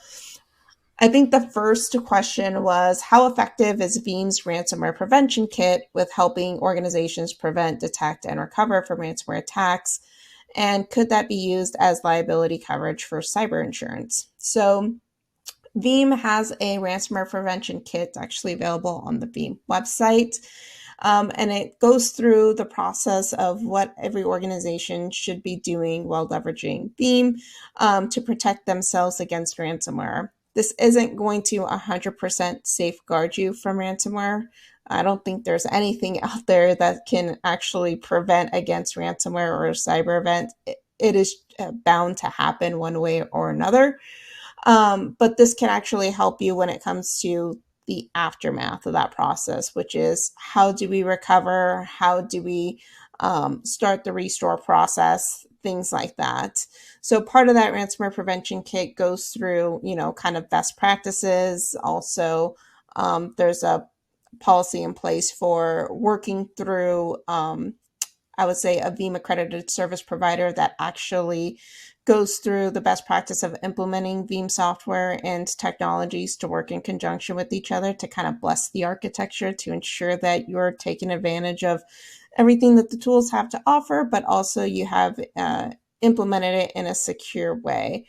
I think the first question was, how effective is Veeam's Ransomware Prevention Kit with helping organizations prevent, detect, and recover from ransomware attacks? And could that be used as liability coverage for cyber insurance? So Veeam has a ransomware prevention kit actually available on the Veeam website. And it goes through the process of what every organization should be doing while leveraging Veeam to protect themselves against ransomware. This isn't going to 100% safeguard you from ransomware. I don't think there's anything out there that can actually prevent against ransomware or a cyber event. It is bound to happen one way or another. But this can actually help you when it comes to the aftermath of that process, which is, how do we recover? How do we start the restore process? Things like that. So part of that ransomware prevention kit goes through, kind of best practices. Also, there's a policy in place for working through, I would say, a Veeam accredited service provider that actually goes through the best practice of implementing Veeam software and technologies to work in conjunction with each other to kind of bless the architecture to ensure that you're taking advantage of everything that the tools have to offer, but also you have implemented it in a secure way.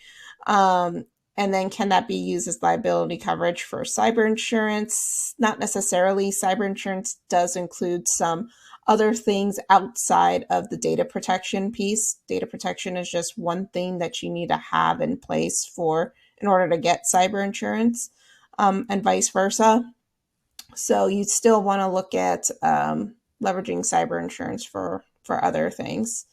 And then can that be used as liability coverage for cyber insurance? Not necessarily. Cyber insurance does include some other things outside of the data protection piece. Data protection is just one thing that you need to have in place in order to get cyber insurance, and vice versa. So you still want to look at leveraging cyber insurance for other things.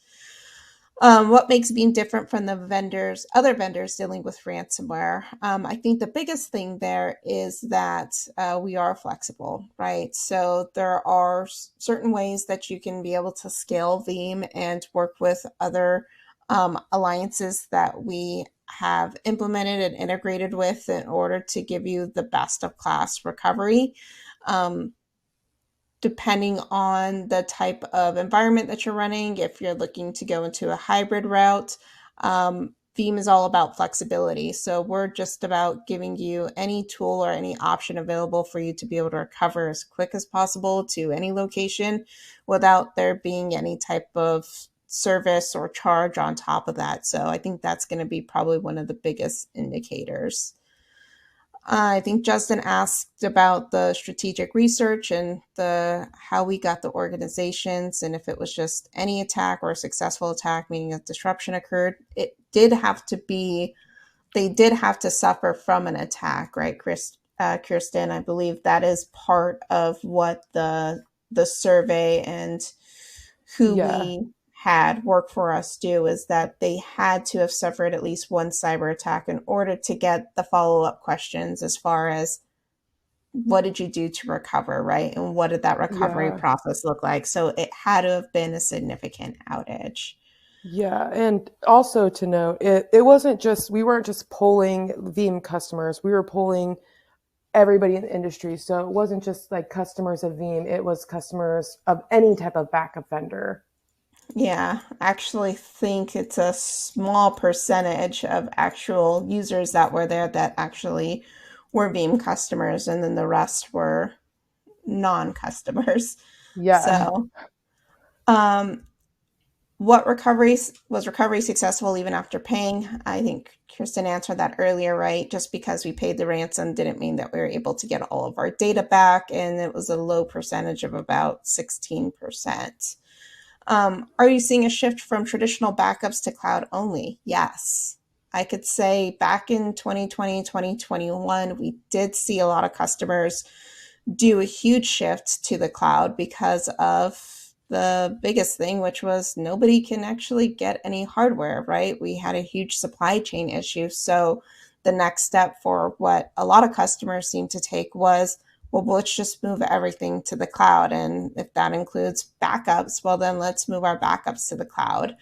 What makes Veeam different from the other vendors dealing with ransomware? I think the biggest thing there is that we are flexible, right? So there are certain ways that you can be able to scale Veeam and work with other alliances that we have implemented and integrated with in order to give you the best of class recovery. Depending on the type of environment that you're running, if you're looking to go into a hybrid route, Veeam is all about flexibility. So we're just about giving you any tool or any option available for you to be able to recover as quick as possible to any location without there being any type of service or charge on top of that. So I think that's going to be probably one of the biggest indicators. I think Justin asked about the strategic research and how we got the organizations, and if it was just any attack or a successful attack, meaning a disruption occurred. It did have to be, they did have to suffer from an attack, right, Kirsten? I believe that is part of what the survey and who we had work for us do, is that they had to have suffered at least one cyber attack in order to get the follow-up questions as far as what did you do to recover, right? And what did that recovery process look like? So it had to have been a significant outage. Yeah, and also to note, it wasn't just, we weren't just polling Veeam customers, we were polling everybody in the industry. So it wasn't just like customers of Veeam, it was customers of any type of backup vendor. Yeah, I actually think it's a small percentage of actual users that were there that actually were Veeam customers, and then the rest were non-customers. Yeah. So, was recovery successful even after paying? I think Kirsten answered that earlier, right? Just because we paid the ransom didn't mean that we were able to get all of our data back, and it was a low percentage of about 16%. Are you seeing a shift from traditional backups to cloud only? Yes. I could say back in 2020, 2021, we did see a lot of customers do a huge shift to the cloud because of the biggest thing, which was nobody can actually get any hardware, right? We had a huge supply chain issue. So the next step for what a lot of customers seem to take was, well, let's just move everything to the cloud. And if that includes backups, well, then let's move our backups to the cloud.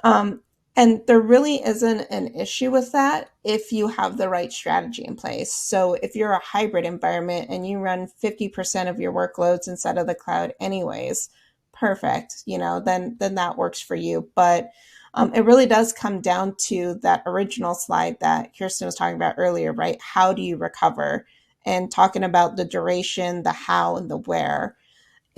And there really isn't an issue with that if you have the right strategy in place. So if you're a hybrid environment and you run 50% of your workloads inside of the cloud anyways, perfect, then that works for you. But it really does come down to that original slide that Kirsten was talking about earlier, right? How do you recover? And talking about the duration, the how, and the where.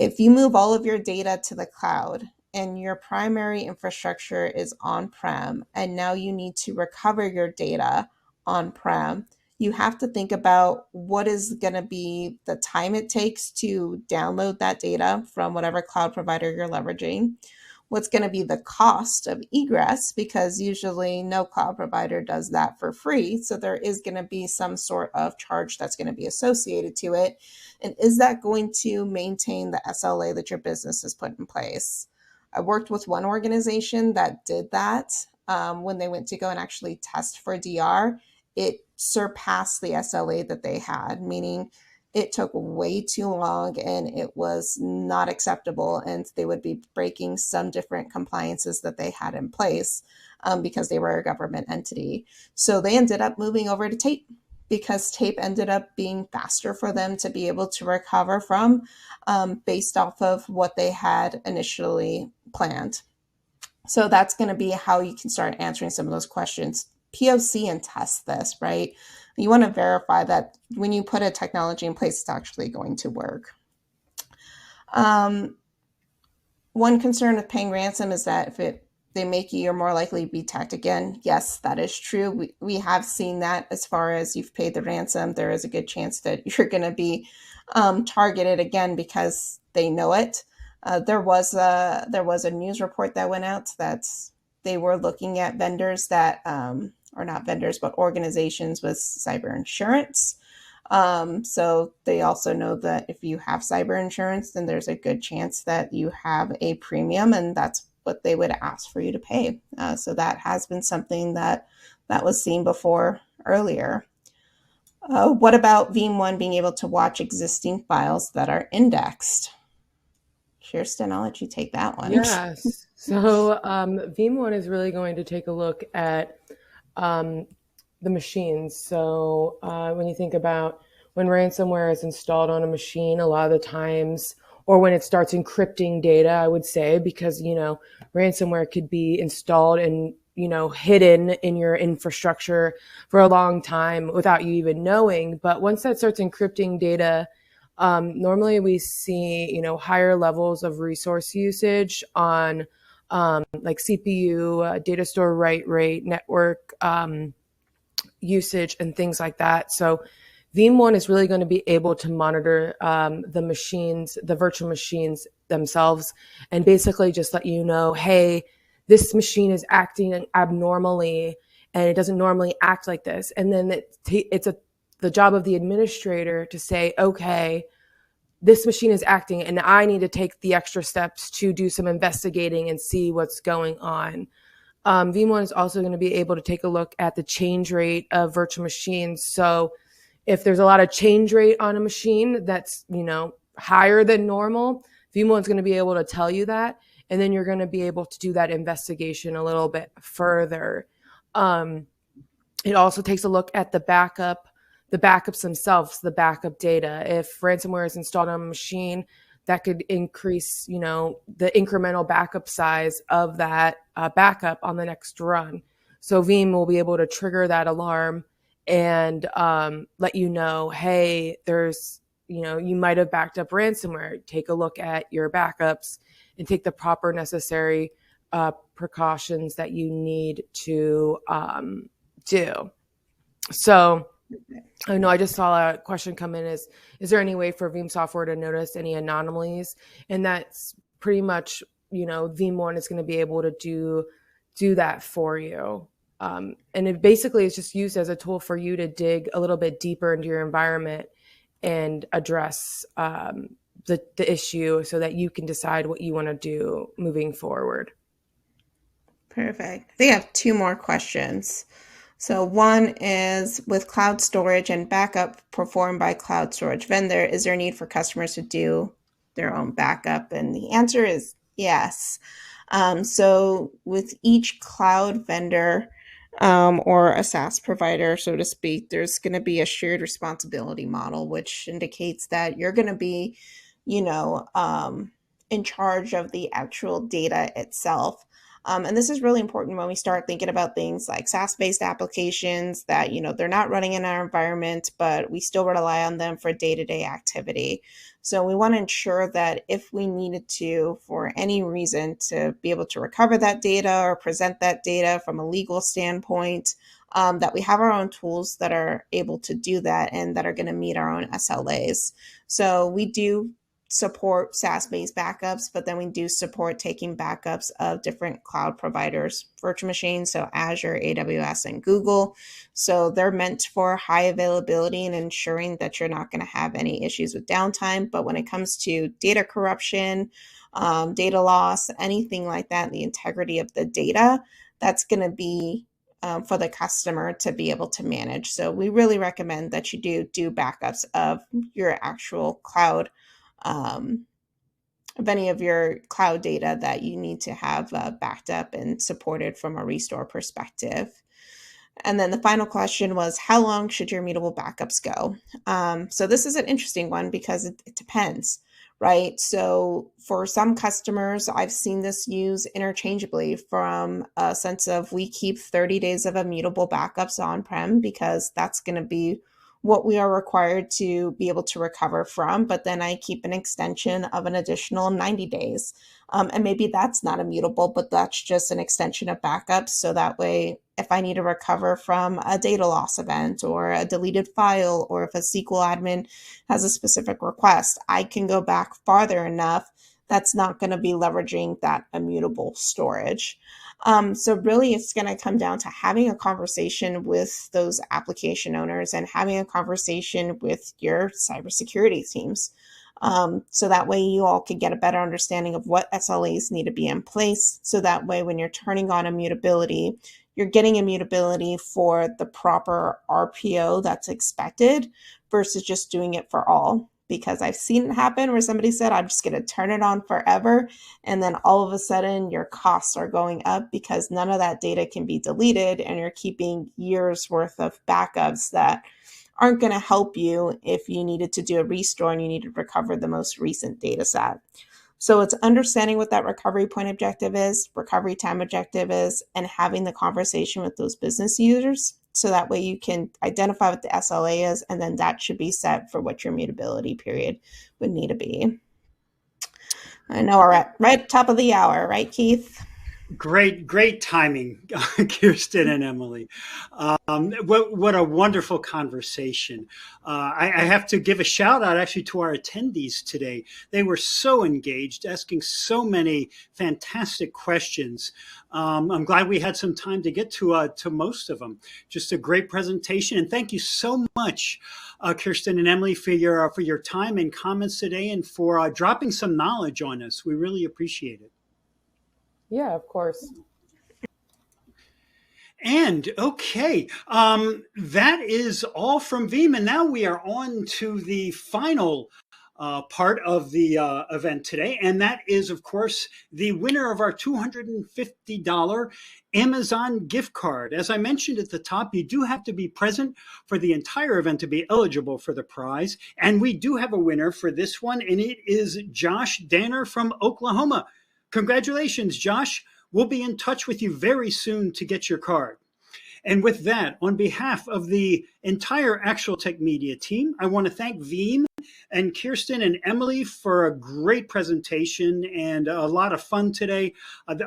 If you move all of your data to the cloud and your primary infrastructure is on-prem, and now you need to recover your data on-prem, you have to think about what is going to be the time it takes to download that data from whatever cloud provider you're leveraging. What's going to be the cost of egress, because usually no cloud provider does that for free. So there is going to be some sort of charge that's going to be associated to it. And is that going to maintain the SLA that your business has put in place? I worked with one organization that did that. When they went to go and actually test for DR, it surpassed the SLA that they had, meaning it took way too long and it was not acceptable. And they would be breaking some different compliances that they had in place because they were a government entity. So they ended up moving over to tape, because tape ended up being faster for them to be able to recover from based off of what they had initially planned. So that's going to be how you can start answering some of those questions. POC and test this, right? You want to verify that when you put a technology in place, it's actually going to work. One concern with paying ransom is that if they make you, you're more likely to be attacked again. Yes, that is true. We have seen that. As far as you've paid the ransom, there is a good chance that you're going to be targeted again because they know it. There was a news report that went out that they were looking at vendors that, or not vendors, but organizations with cyber insurance. So they also know that if you have cyber insurance, then there's a good chance that you have a premium, and that's what they would ask for you to pay. So that has been something that was seen before earlier. What about Veeam 1 being able to watch existing files that are indexed? Kirsten, I'll let you take that one. Yes. So Veeam 1 is really going to take a look at the machines. So when you think about when ransomware is installed on a machine, a lot of the times, or when it starts encrypting data, I would say, because, ransomware could be installed and hidden in your infrastructure for a long time without you even knowing. But once that starts encrypting data, normally we see, higher levels of resource usage on like CPU, data store write rate, network usage, and things like that. So Veeam 1 is really going to be able to monitor the machines, the virtual machines themselves, and basically just let you know, hey, this machine is acting abnormally, and it doesn't normally act like this. And then it's the job of the administrator to say, okay, this machine is acting, and I need to take the extra steps to do some investigating and see what's going on. Veeam 1 is also going to be able to take a look at the change rate of virtual machines. So if there's a lot of change rate on a machine that's, higher than normal, Veeam 1 is going to be able to tell you that. And then you're going to be able to do that investigation a little bit further. It also takes a look at the backups themselves, the backup data. If ransomware is installed on a machine, that could increase, the incremental backup size of that backup on the next run. So Veeam will be able to trigger that alarm and let you know, hey, there's, you might have backed up ransomware. Take a look at your backups and take the proper necessary precautions that you need to do. So I know I just saw a question come in is there any way for Veeam software to notice any anomalies? And that's pretty much, Veeam 1 is going to be able to do that for you. And it basically is just used as a tool for you to dig a little bit deeper into your environment and address the issue so that you can decide what you want to do moving forward. Perfect. I think I have two more questions. So one is, with cloud storage and backup performed by cloud storage vendor, is there a need for customers to do their own backup? And the answer is yes. So with each cloud vendor or a SaaS provider, so to speak, there's going to be a shared responsibility model, which indicates that you're going to be, in charge of the actual data itself. And this is really important when we start thinking about things like SaaS-based applications that, they're not running in our environment, but we still rely on them for day-to-day activity. So we want to ensure that if we needed to, for any reason, to be able to recover that data or present that data from a legal standpoint, that we have our own tools that are able to do that and that are going to meet our own SLAs. So we do support SaaS-based backups, but then we do support taking backups of different cloud providers, virtual machines, so Azure, AWS, and Google. So they're meant for high availability and ensuring that you're not going to have any issues with downtime. But when it comes to data corruption, data loss, anything like that, the integrity of the data, that's going to be for the customer to be able to manage. So we really recommend that you do backups of your actual cloud, of any of your cloud data that you need to have backed up and supported from a restore perspective. And then the final question was, how long should your immutable backups go? So this is an interesting one because it depends, right? So for some customers, I've seen this used interchangeably from a sense of, we keep 30 days of immutable backups on-prem because that's going to be what we are required to be able to recover from, but then I keep an extension of an additional 90 days. And maybe that's not immutable, but that's just an extension of backups. So that way, if I need to recover from a data loss event or a deleted file, or if a SQL admin has a specific request, I can go back farther enough that's not going to be leveraging that immutable storage. So really, it's going to come down to having a conversation with those application owners and having a conversation with your cybersecurity teams. So that way you all can get a better understanding of what SLAs need to be in place. So that way, when you're turning on immutability, you're getting immutability for the proper RPO that's expected versus just doing it for all. Because I've seen it happen where somebody said, I'm just going to turn it on forever. And then all of a sudden your costs are going up because none of that data can be deleted, and you're keeping years worth of backups that aren't going to help you if you needed to do a restore and you need to recover the most recent data set. So it's understanding what that recovery point objective is, recovery time objective is, and having the conversation with those business users. So that way you can identify what the SLA is, and then that should be set for what your mutability period would need to be. I know we're at right top of the hour, right, Keith? Great timing, Kirsten and Emilee. What a wonderful conversation. I have to give a shout out actually to our attendees today. They were so engaged, asking so many fantastic questions. I'm glad we had some time to get to most of them. Just a great presentation, and thank you so much, Kirsten and Emilee, for your time and comments today, and for dropping some knowledge on us. We really appreciate it. Yeah, of course. And okay, that is all from Veeam. And now we are on to the final part of the event today. And that is, of course, the winner of our $250 Amazon gift card. As I mentioned at the top, you do have to be present for the entire event to be eligible for the prize. And we do have a winner for this one, and it is Josh Danner from Oklahoma. Congratulations, Josh. We'll be in touch with you very soon to get your card. And with that, on behalf of the entire Actual Tech Media team, I want to thank Veeam and Kirsten and Emilee for a great presentation and a lot of fun today.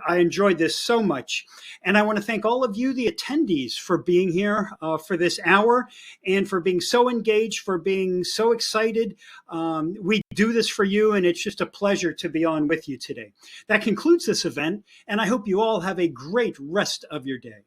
I enjoyed this so much. And I want to thank all of you, the attendees, for being here for this hour and for being so engaged, for being so excited. We do this for you, and it's just a pleasure to be on with you today. That concludes this event, and I hope you all have a great rest of your day.